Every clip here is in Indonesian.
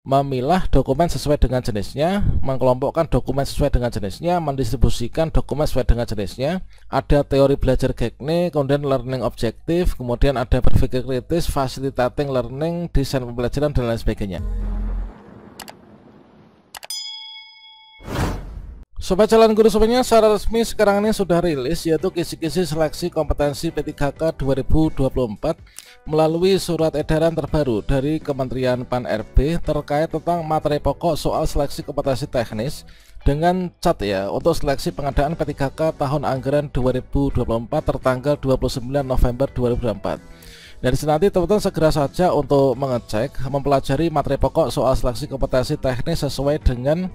memilah dokumen sesuai dengan jenisnya, mengelompokkan dokumen sesuai dengan jenisnya, mendistribusikan dokumen sesuai dengan jenisnya. Ada teori belajar Gagne, kemudian learning objektif, kemudian ada berpikir kritis, facilitating learning, desain pembelajaran, dan lain sebagainya. Sobat calon guru semuanya, secara resmi sekarang ini sudah rilis, yaitu kisi-kisi seleksi kompetensi P3K 2024 melalui surat edaran terbaru dari Kementerian Pan-RB terkait tentang materi pokok soal seleksi kompetensi teknis dengan cat ya untuk seleksi pengadaan P3K tahun anggaran 2024 tertanggal 29 November 2024. Dari sini nanti teman-teman segera saja untuk mengecek, mempelajari materi pokok soal seleksi kompetensi teknis sesuai dengan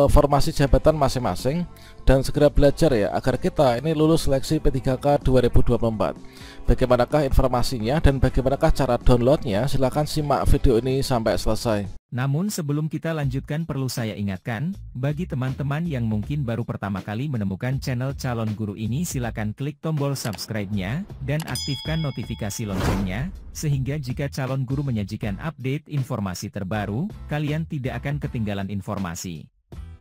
formasi jabatan masing-masing, dan segera belajar ya agar kita ini lulus seleksi P3K 2024. Bagaimanakah informasinya dan bagaimanakah cara downloadnya? Silahkan simak video ini sampai selesai. Namun sebelum kita lanjutkan, perlu saya ingatkan, bagi teman-teman yang mungkin baru pertama kali menemukan channel Calon Guru ini, silakan klik tombol subscribe-nya, dan aktifkan notifikasi loncengnya, sehingga jika Calon Guru menyajikan update informasi terbaru, kalian tidak akan ketinggalan informasi.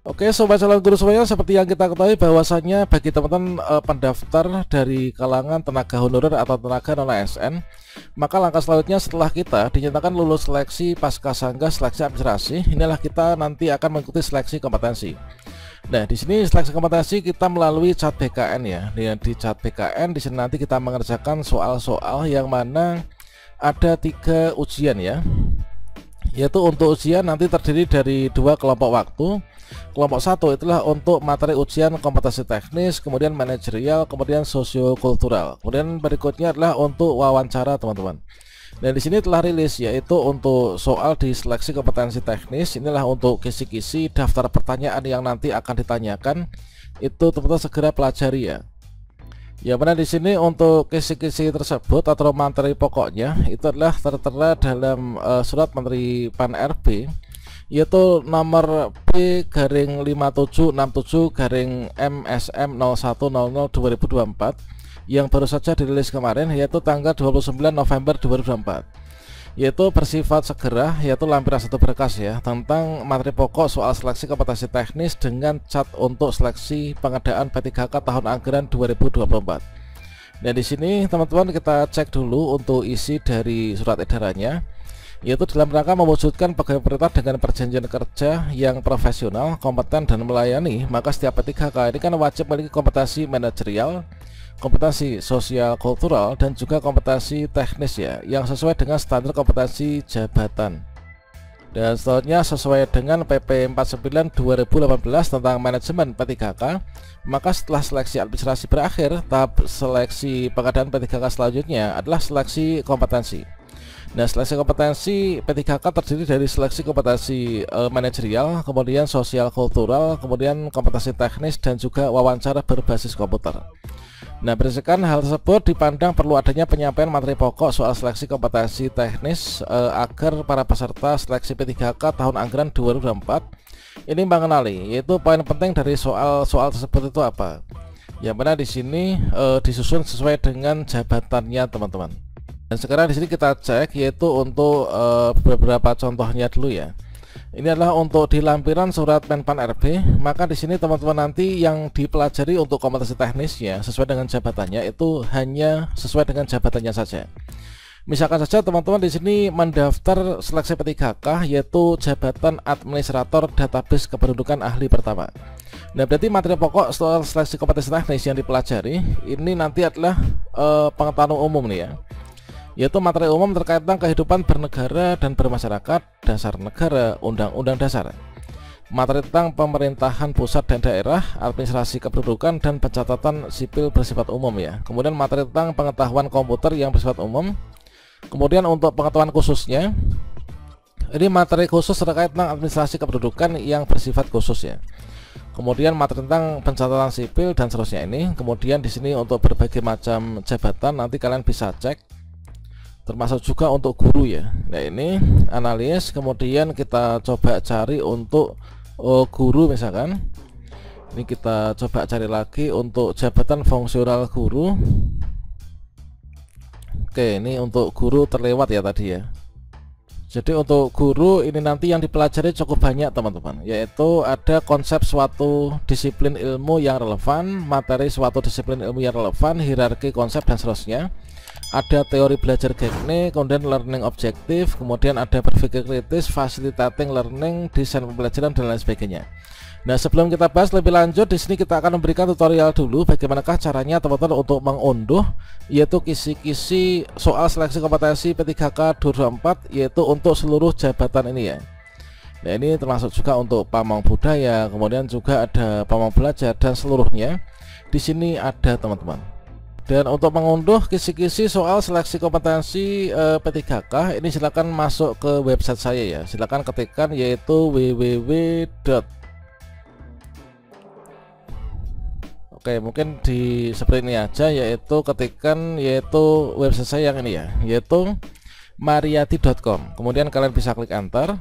Oke sobat calon guru semuanya, seperti yang kita ketahui bahwasannya bagi teman-teman pendaftar dari kalangan tenaga honorer atau tenaga non-ASN, maka langkah selanjutnya setelah kita dinyatakan lulus seleksi Pascasangga seleksi administrasi, inilah kita nanti akan mengikuti seleksi kompetensi. Nah, di sini seleksi kompetensi kita melalui cat BKN ya. Di cat BKN di sini nanti kita mengerjakan soal-soal yang mana ada 3 ujian ya. Yaitu untuk ujian nanti terdiri dari 2 kelompok waktu. Kelompok 1 itulah untuk materi ujian kompetensi teknis, kemudian manajerial, kemudian sosiokultural. Kemudian berikutnya adalah untuk wawancara teman-teman. Dan di sini telah rilis yaitu untuk soal di seleksi kompetensi teknis, inilah untuk kisi-kisi daftar pertanyaan yang nanti akan ditanyakan. Itu teman-teman segera pelajari ya. Ya mana di sini untuk kisi-kisi tersebut atau materi pokoknya itu adalah tertera dalam surat Menteri Pan-RB, yaitu nomor P/5767/MSM0100/2024 yang baru saja dirilis kemarin, yaitu tanggal 29 November 2024, yaitu bersifat segera, yaitu lampiran 1 berkas ya tentang materi pokok soal seleksi kompetensi teknis dengan cat untuk seleksi pengadaan P3K tahun anggaran 2024. Dan di sini teman-teman kita cek dulu untuk isi dari surat edarannya, yaitu dalam rangka mewujudkan pegawai pemerintah dengan perjanjian kerja yang profesional, kompeten, dan melayani, maka setiap P3K ini kan wajib memiliki kompetensi manajerial, kompetensi sosial kultural, dan juga kompetensi teknis ya yang sesuai dengan standar kompetensi jabatan. Dan selanjutnya sesuai dengan PP 49/2018 tentang manajemen P3K, maka setelah seleksi administrasi berakhir, tahap seleksi pengadaan P3K selanjutnya adalah seleksi kompetensi. Nah, seleksi kompetensi P3K terdiri dari seleksi kompetensi manajerial, kemudian sosial kultural, kemudian kompetensi teknis, dan juga wawancara berbasis komputer. Nah, berdasarkan hal tersebut dipandang perlu adanya penyampaian materi pokok soal seleksi kompetensi teknis agar para peserta seleksi P3K tahun anggaran 2024 ini mengenali yaitu poin penting dari soal-soal tersebut itu apa. Yang mana di sini disusun sesuai dengan jabatannya teman-teman. Dan sekarang di sini kita cek yaitu untuk beberapa contohnya dulu ya. Ini adalah untuk di lampiran surat Menpan RB, maka di sini teman-teman nanti yang dipelajari untuk kompetensi teknisnya sesuai dengan jabatannya itu hanya sesuai dengan jabatannya saja. Misalkan saja teman-teman di sini mendaftar seleksi P3K yaitu jabatan administrator database kependudukan ahli pertama. Nah, berarti materi pokok soal seleksi kompetensi teknis yang dipelajari ini nanti adalah pengetahuan umum nih ya, yaitu materi umum terkait tentang kehidupan bernegara dan bermasyarakat, dasar negara, undang-undang dasar, materi tentang pemerintahan pusat dan daerah, administrasi kependudukan, dan pencatatan sipil bersifat umum ya. Kemudian materi tentang pengetahuan komputer yang bersifat umum. Kemudian untuk pengetahuan khususnya, ini materi khusus terkait tentang administrasi kependudukan yang bersifat khusus ya. Kemudian materi tentang pencatatan sipil dan seterusnya ini. Kemudian di sini untuk berbagai macam jabatan nanti kalian bisa cek, termasuk juga untuk guru ya. Nah, ini analis, kemudian kita coba cari untuk guru misalkan. Ini kita coba cari lagi untuk jabatan fungsional guru. Oke, ini untuk guru terlewat ya tadi ya. Jadi untuk guru ini nanti yang dipelajari cukup banyak teman-teman, yaitu ada konsep suatu disiplin ilmu yang relevan, materi suatu disiplin ilmu yang relevan, hierarki konsep dan seterusnya. Ada teori belajar Gagne, kemudian learning objektif, kemudian ada berpikir kritis, facilitating learning, desain pembelajaran dan lain sebagainya. Nah, sebelum kita bahas lebih lanjut, di sini kita akan memberikan tutorial dulu bagaimanakah caranya teman-teman untuk mengunduh yaitu kisi-kisi soal seleksi kompetensi P3K 2024 yaitu untuk seluruh jabatan ini ya. Nah, ini termasuk juga untuk pamong budaya, kemudian juga ada pamong belajar dan seluruhnya. Di sini ada teman-teman. Dan untuk mengunduh kisi-kisi soal seleksi kompetensi P3K ini silakan masuk ke website saya ya. Silakan ketikkan yaitu Oke, mungkin di seperti ini aja, yaitu ketikkan yaitu website saya yang ini ya, yaitu mariyati.com. Kemudian kalian bisa klik enter.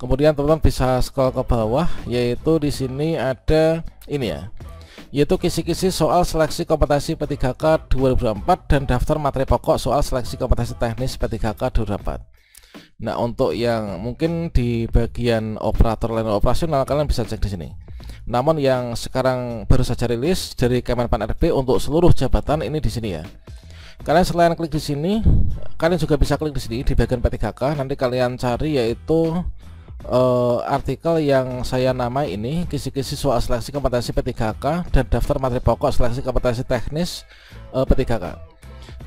Kemudian teman-teman bisa scroll ke bawah, yaitu di sini ada ini ya, yaitu kisi-kisi soal seleksi kompetensi P3K 2024 dan daftar materi pokok soal seleksi kompetensi teknis P3K 2024. Nah, untuk yang mungkin di bagian operator lain operasional kalian bisa cek di sini. Namun yang sekarang baru saja rilis dari Kemenpan RB untuk seluruh jabatan ini di sini ya. Kalian selain klik di sini, kalian juga bisa klik di sini di bagian P3K. Nanti kalian cari yaitu artikel yang saya namai ini, kisi-kisi soal seleksi kompetensi P3K dan daftar materi pokok seleksi kompetensi teknis P3K.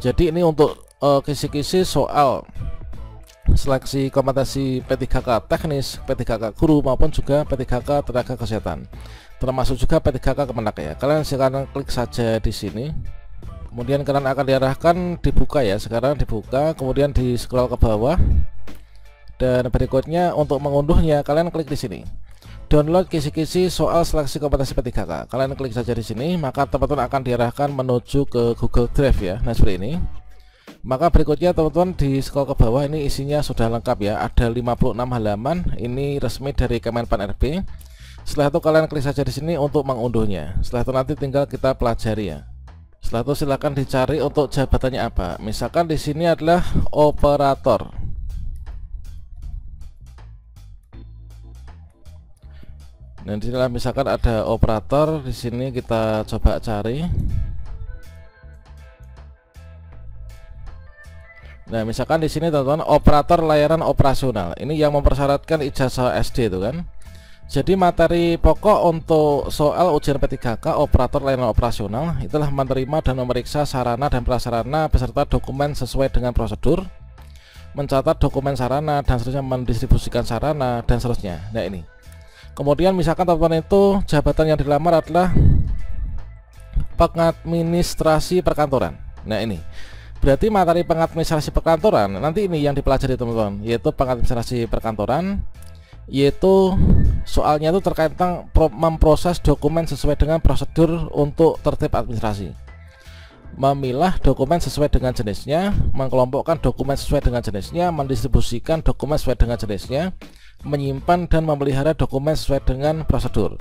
Jadi ini untuk kisi-kisi soal seleksi kompetensi P3K teknis, P3K guru maupun juga P3K tenaga kesehatan, termasuk juga P3K Kemenak ya. Kalian silakan klik saja di sini. Kemudian kalian akan diarahkan dibuka ya. Sekarang dibuka, kemudian di scroll ke bawah. Dan berikutnya untuk mengunduhnya kalian klik di sini. Download kisi-kisi soal seleksi kompetensi P3K. Kalian klik saja di sini, maka teman-teman akan diarahkan menuju ke Google Drive ya. Nah, seperti ini. Maka berikutnya teman-teman di scroll ke bawah, ini isinya sudah lengkap ya, ada 56 halaman, ini resmi dari Kemenpan RB. Setelah itu kalian klik saja di sini untuk mengunduhnya. Setelah itu nanti tinggal kita pelajari ya. Setelah itu silakan dicari untuk jabatannya apa. Misalkan di sini adalah operator. Nah, di sini misalkan ada operator, di sini kita coba cari. Nah, misalkan di sini teman-teman operator layanan operasional. Ini yang mempersyaratkan ijazah SD itu kan. Jadi materi pokok untuk soal ujian P3K operator layanan operasional itulah menerima dan memeriksa sarana dan prasarana beserta dokumen sesuai dengan prosedur, mencatat dokumen sarana dan seterusnya, mendistribusikan sarana dan seterusnya. Nah, ini. Kemudian misalkan teman-teman itu jabatan yang dilamar adalah pengadministrasi perkantoran. Nah, ini. Berarti materi pengadministrasi perkantoran nanti ini yang dipelajari teman-teman, yaitu pengadministrasi perkantoran, yaitu soalnya itu terkait tentang memproses dokumen sesuai dengan prosedur untuk tertib administrasi, memilah dokumen sesuai dengan jenisnya, mengelompokkan dokumen sesuai dengan jenisnya, mendistribusikan dokumen sesuai dengan jenisnya, menyimpan dan memelihara dokumen sesuai dengan prosedur,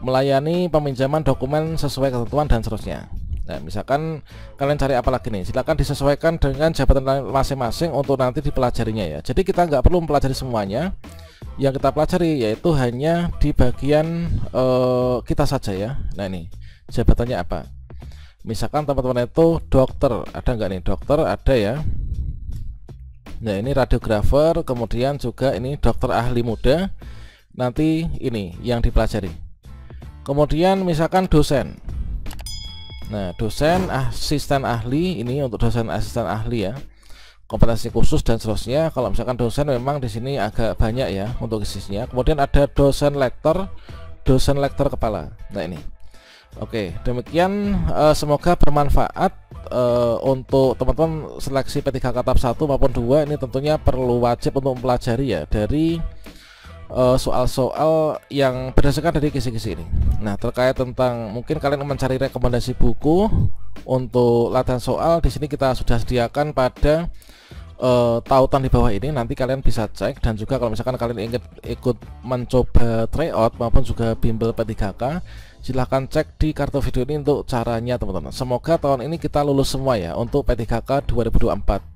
melayani peminjaman dokumen sesuai ketentuan dan seterusnya. Nah, misalkan kalian cari apa lagi nih, silahkan disesuaikan dengan jabatan masing-masing untuk nanti dipelajarinya ya. Jadi kita nggak perlu mempelajari semuanya. Yang kita pelajari yaitu hanya di bagian kita saja ya. Nah, ini jabatannya apa. Misalkan teman-teman itu dokter, ada nggak nih? Dokter ada ya. Nah, ini radiografer, kemudian juga ini dokter ahli muda. Nanti ini yang dipelajari. Kemudian misalkan dosen. Nah, dosen asisten ahli, ini untuk dosen asisten ahli ya, kompetensi khusus dan seterusnya. Kalau misalkan dosen memang di sini agak banyak ya untuk isinya. Kemudian ada dosen lektor kepala. Nah, ini. Oke, demikian semoga bermanfaat untuk teman-teman seleksi P3K tahap 1 maupun 2. Ini tentunya perlu wajib untuk mempelajari ya dari soal-soal yang berdasarkan dari kisi-kisi ini. Nah, terkait tentang mungkin kalian mencari rekomendasi buku untuk latihan soal, di sini kita sudah sediakan pada tautan di bawah ini. Nanti kalian bisa cek, dan juga kalau misalkan kalian ingin ikut mencoba tryout maupun juga bimbel P3K, silahkan cek di kartu video ini untuk caranya teman-teman. Semoga tahun ini kita lulus semua ya untuk P3K 2024.